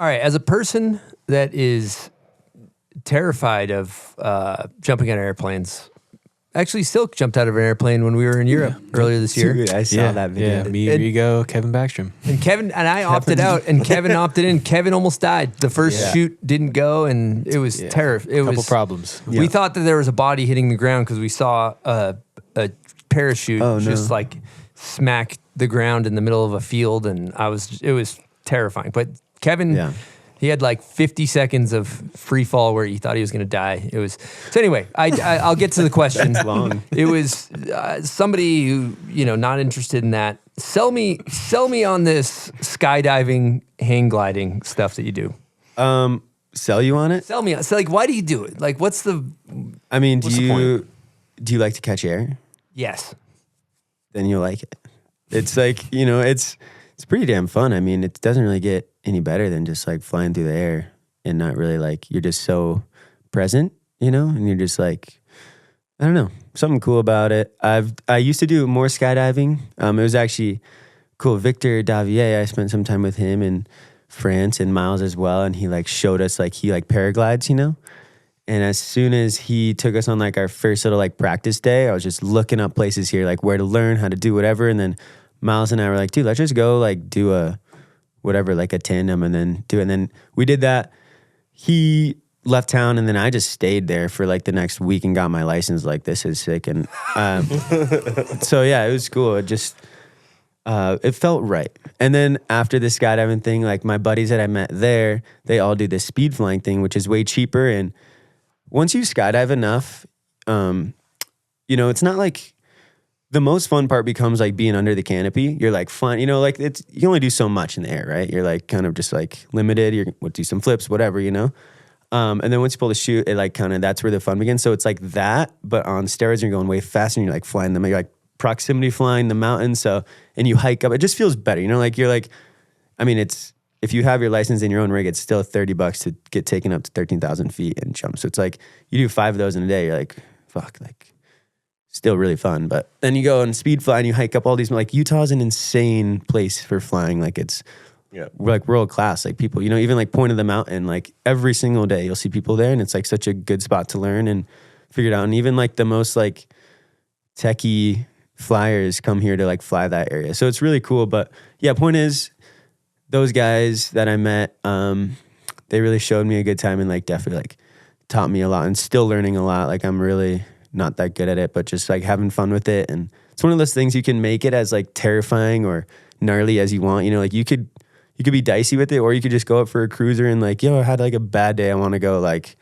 All right, as a person that is terrified of jumping out of airplanes, actually still jumped out of an airplane when we were in Europe earlier this year. Dude, I saw that video. Yeah, me, Rigo, Kevin Backstrom. And Kevin and I opted out, and Kevin opted in. Kevin almost died. The first shoot didn't go, and it was terrifying. Couple problems. We thought that there was a body hitting the ground because we saw a parachute just like smack the ground in the middle of a field, and it was terrifying. But Kevin, he had like 50 seconds of free fall where he thought he was going to die. It was so. Anyway, I'll get to the question. It's long. It was somebody who not interested in that. Sell me on this skydiving, hang gliding stuff that you do. Sell you on it? Sell me on. So like, why do you do it? Like, what's the? I mean, do you like to catch air? Yes. Then you'll like it. It's like it's pretty damn fun. I mean, it doesn't really get any better than just like flying through the air and not really like you're just so present, and you're just like, I don't know, something cool about it. I used to do more skydiving. It was actually cool. Victor Davier, I spent some time with him in France and Miles as well, and he like showed us like he like paraglides, And as soon as he took us on like our first little like practice day, I was just looking up places here, like where to learn how to do whatever. And then Miles and I were like, dude, let's just go like do a whatever, like a tandem and then do it. And then we did that. He left town and then I just stayed there for like the next week and got my license. Like, this is sick. And so yeah, it was cool. It just, it felt right. And then after the skydiving thing, like my buddies that I met there, they all do this speed flying thing, which is way cheaper. And once you skydive enough, it's not like the most fun part becomes like being under the canopy. You're like fun, like you only do so much in the air, right? You're like kind of just like limited. We'll do some flips, whatever, And then once you pull the chute, it like kind of, that's where the fun begins. So it's like that, but on steroids, you're going way faster and you're like flying them. You're like proximity flying the mountains. So, and you hike up, it just feels better. If you have your license in your own rig, it's still $30 to get taken up to 13,000 feet and jump. So it's like, you do 5 of those in a day. You're like, fuck, like still really fun. But then you go and speed fly and you hike up all these, like Utah's an insane place for flying. Like it's like world class, like people, even like Point of the Mountain, like every single day you'll see people there and it's like such a good spot to learn and figure it out. And even like the most like techie flyers come here to like fly that area. So it's really cool. But yeah, point is those guys that I met, they really showed me a good time and like definitely like taught me a lot and still learning a lot. Like I'm really not that good at it, but just like having fun with it. And it's one of those things you can make it as like terrifying or gnarly as you want. Like you could be dicey with it, or you could just go up for a cruiser and like, I had like a bad day. I want to go like,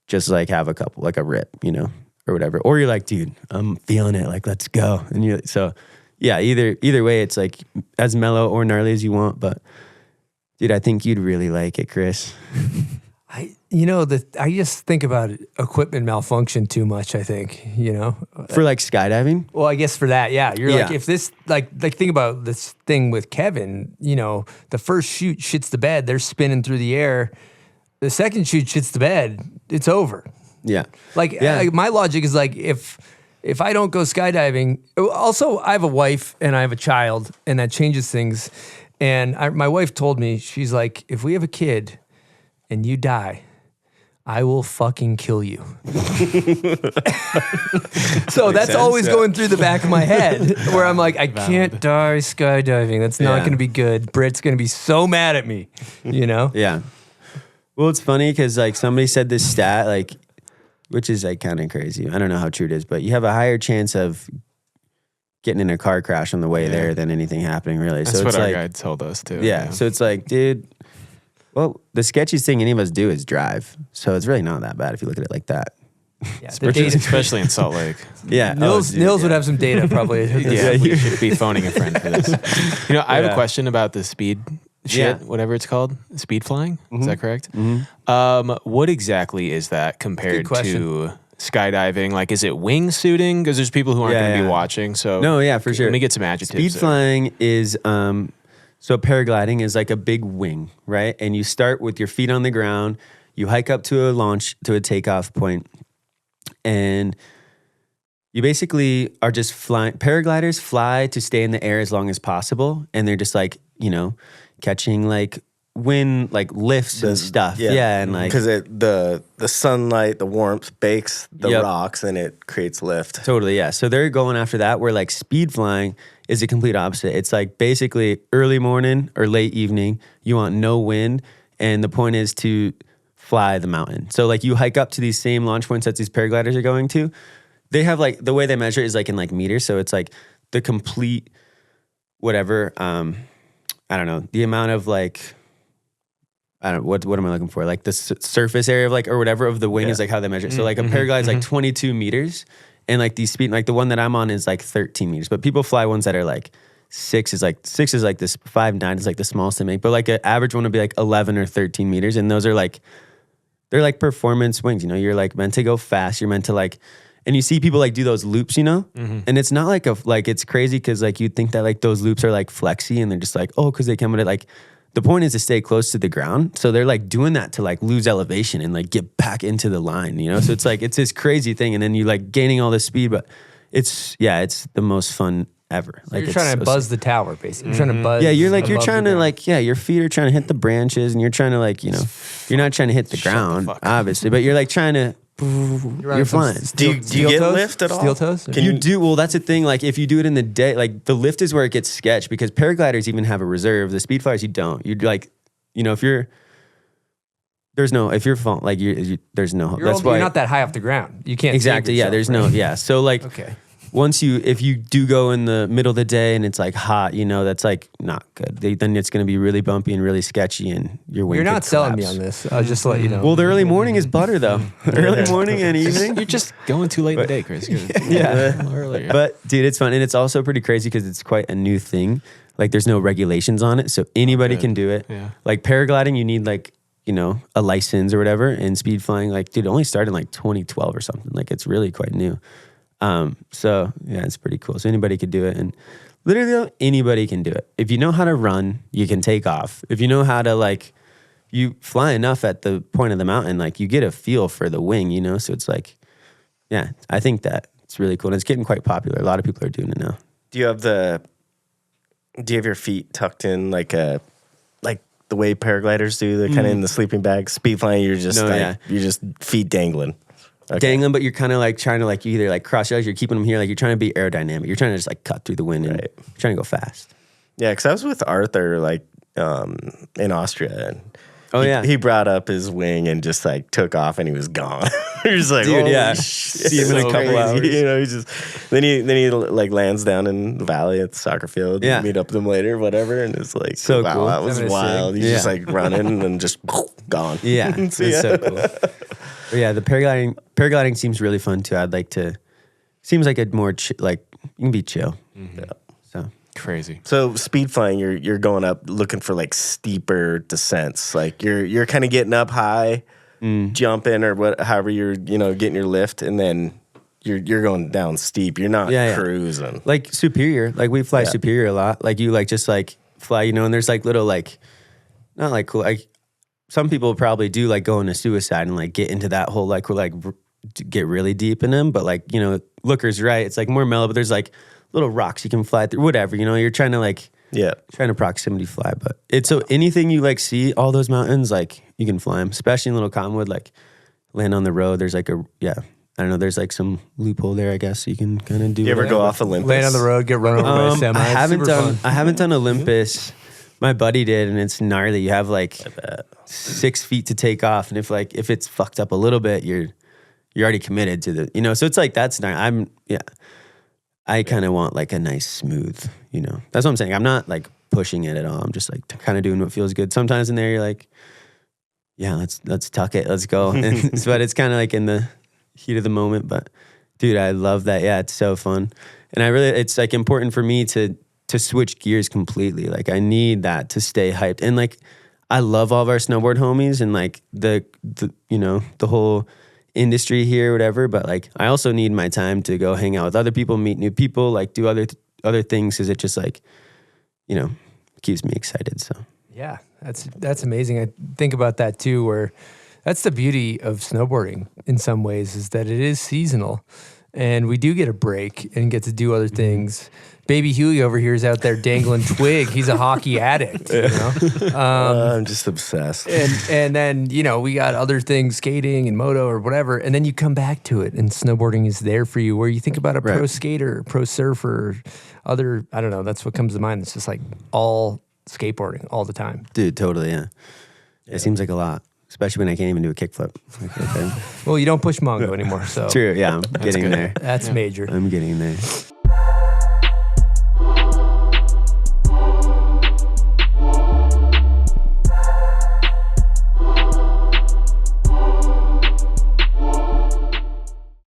just like have a couple, like a rip, or whatever. Or you're like, dude, I'm feeling it. Like, let's go. And so yeah, either way, it's like as mellow or gnarly as you want. But dude, I think you'd really like it, Chris. I just think about equipment malfunction too much, I think, For like skydiving? Well, I guess for that, yeah. You're like, if this, like think about this thing with Kevin, the first chute shits the bed, they're spinning through the air. The second chute shits the bed, it's over. Yeah. My logic is like, if I don't go skydiving, also I have a wife and I have a child and that changes things. And my wife told me, she's like, if we have a kid and you die, I will fucking kill you. So that's always going through the back of my head where I'm like, I can't die skydiving. That's not going to be good. Britt's going to be so mad at me, Yeah. Well, it's funny because like somebody said this stat, like, which is like kind of crazy. I don't know how true it is, but you have a higher chance of getting in a car crash on the way there than anything happening really. That's so what it's our like, guide told us too. Yeah. So it's like, dude, well, the sketchiest thing any of us do is drive. So it's really not that bad if you look at it like that. Yeah, especially in Salt Lake. Yeah. Nils would have some data probably. Yeah, we should be phoning a friend for this. I have a question about the speed shit, whatever it's called. Speed flying? Is that correct? Mm-hmm. What exactly is that compared to skydiving? Like, is it wingsuiting? Because there's people who aren't going to be watching. So no, yeah, for sure. Let me get some adjectives. Speed flying is... So paragliding is like a big wing, right? And you start with your feet on the ground, you hike up to a takeoff point, and you basically are just flying. Paragliders fly to stay in the air as long as possible, and they're just like, catching like wind like lifts and stuff. Yeah, and like because the sunlight, the warmth bakes the rocks and it creates lift. Totally, yeah. So they're going after that. Where like speed flying is the complete opposite. It's like basically early morning or late evening. You want no wind, and the point is to fly the mountain. So like you hike up to these same launch points that these paragliders are going to. They have like the way they measure is like in like meters. So it's like the complete whatever. I don't know the amount of like. I don't what am I looking for? Like the surface area of like or whatever of the wing is like how they measure it. So like a paraglide is like 22 meters, and like these speed like the one that I'm on is like 13 meters. But people fly ones that are like 6 is like this 5.9 is like the smallest they make. But like an average one would be like 11 or 13 meters, and those are like they're like performance wings. You know, you're like meant to go fast. You're meant to like. And you see people like do those loops, you know, and it's not like it's crazy because like you'd think that like those loops are like flexy and they're just like because they come at it like. The point is to stay close to the ground. So they're like doing that to like lose elevation and like get back into the line, you know? So it's like, it's this crazy thing. And then you like gaining all this speed, but it's the most fun ever. So like you're trying to buzz the tower basically. You're trying to buzz. Yeah, you're trying to like, your feet are trying to hit the branches and you're trying to like, you know, you're not trying to hit the ground, obviously, but you're like trying to, you're flying. Do you get lift at all? Steel toes? You do. Well, that's the thing. Like if you do it in the day, like the lift is where it gets sketched because paragliders even have a reserve. The speed flyers, you don't. You'd like, you know, if you're there's no you're not that high off the ground. You can't exactly. Yeah, there's no. Yeah, so like if you do go in the middle of the day and it's like hot, you know, that's like not good. Then it's going to be really bumpy and really sketchy, and your wing. You're not selling me on this. I'll just let you know. Well, the early morning is butter though. Early morning and evening. You're just going too late in the day, Chris. Earlier. But dude, it's fun, and it's also pretty crazy because it's quite a new thing. Like there's no regulations on it, so anybody can do it. Yeah. Like paragliding, you need like, you know, a license or whatever, and speed flying, like, dude, it only started in like 2012 or something. Like it's really quite new. So yeah, it's pretty cool. So anybody could do it, and literally anybody can do it. If you know how to run, you can take off. If you know how to like, you fly enough at the point of the mountain, like you get a feel for the wing, you know? So it's like, yeah, I think that it's really cool. And it's getting quite popular. A lot of people are doing it now. Do you have your feet tucked in like the way paragliders do? They're kind of in the sleeping bag. Speed flying, you're just you're just feet dangling. Okay. Dangling, but you're kind of like trying to like either like cross your legs, you're keeping them here, like you're trying to be aerodynamic. You're trying to just like cut through the wind and you're trying to go fast. Yeah, because I was with Arthur like in Austria, and he brought up his wing and just like took off and he was gone. He was like, dude, see him in a couple hours. You know, then he like lands down in the valley at the soccer field. Yeah, meet up with him later, whatever, and it's like so wow, cool. That was wild. He's just like running and just gone. Yeah, it's so cool. But yeah, the paragliding seems really fun too. Seems like a more like you can be chill. Mm-hmm. Yeah. So crazy. So speed flying, you're going up looking for like steeper descents. Like you're kind of getting up high, jumping or however you're getting your lift, and then you're going down steep. You're not cruising. Like Superior, like we fly Superior a lot. Like you like just like fly, you know, and there's like little like not like cool like. Some people probably do like go into suicide and like get into that whole like get really deep in them. But like, you know, Looker's right. It's like more mellow, but there's like little rocks you can fly through, whatever, you know, you're trying to like, trying to proximity fly. But it's so anything you like see, all those mountains, like you can fly them, especially in Little Cottonwood, like land on the road. There's like I don't know, there's like some loophole there, I guess. So you can kind of do You ever go off Olympus? Land on the road, get run over by a semi. I haven't done Olympus. My buddy did, and it's gnarly. You have like 6 feet to take off, and if it's fucked up a little bit, you're already committed to the, you know. So it's like that's nice. I kind of want like a nice smooth, you know. That's what I'm saying. I'm not like pushing it at all. I'm just like kind of doing what feels good. Sometimes in there, you're like, yeah, let's tuck it, let's go. But it's kind of like in the heat of the moment. But dude, I love that. Yeah, it's so fun, and it's like important for me to switch gears completely. Like I need that to stay hyped. And like I love all of our snowboard homies and like the you know, the whole industry here, whatever, but like I also need my time to go hang out with other people, meet new people, like do other things, because it just like, you know, keeps me excited. So yeah, that's amazing. I think about that too, where that's the beauty of snowboarding in some ways, is that it is seasonal and we do get a break and get to do other things Baby Huey over here is out there dangling twig. He's a hockey addict. You know? I'm just obsessed. And then, you know, we got other things, skating and moto or whatever. And then you come back to it and snowboarding is there for you, where you think about a pro skater, pro surfer, other, I don't know, that's what comes to mind. It's just like all skateboarding all the time. Dude, totally, yeah. It seems like a lot, especially when I can't even do a kickflip. Well, you don't push Mongo anymore, so. True, yeah, I'm getting there. That's major. I'm getting there.